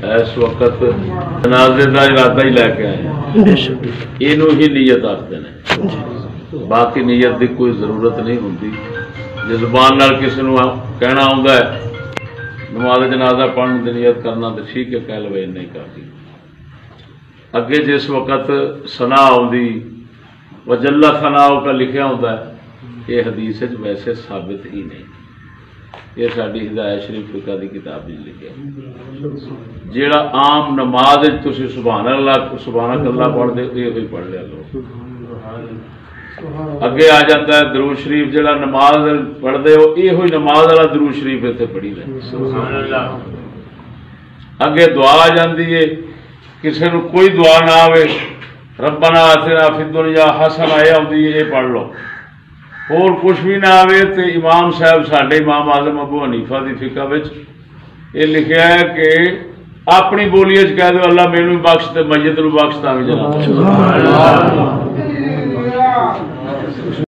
اس وقت جنازے کا ارادہ ہی لے کے آئے ہیں، یہ ہی نیت آخر ہیں، باقی نیت کی کوئی ضرورت نہیں ہوتی۔ جی زبان نال کسی نے کہنا آتا ہے نماز جنازہ پڑھنے کی نیت کرنا تو ٹھیک ہے، کہہ لو نہیں کرتی۔ اگے جس وقت ثنا آتی وجل ثناؤ کا لکھا ہوتا ہے، یہ حدیث ویسے ثابت ہی نہیں، یہ ساری ہدایت شریف فقہ کی کتاب لکھا۔ جیڑا عام نماز تسی سبحان اللہ پڑھتے یہ پڑھ لیا لو۔ اگے آ جاتا ہے درود شریف، جڑا نماز پڑھتے ہو یہ نماز والا درود شریف اتنے پڑھی لے۔ اگے دعا آ جاتی ہے، کسی نے کوئی دعا نہ آئے ربنا آتنا فی الدنیا حسنہ یہ آتی ہے، یہ پڑھ لو۔ اور کچھ بھی نہ آئے تو امام صاحب ساڈے امام اعظم ابو حنیفہ دی فقہ وچ یہ لکھا ہے کہ اپنی بولی کہہ دو اللہ مینوں بخش تے میت نوں بخش، تاں بھی جنت۔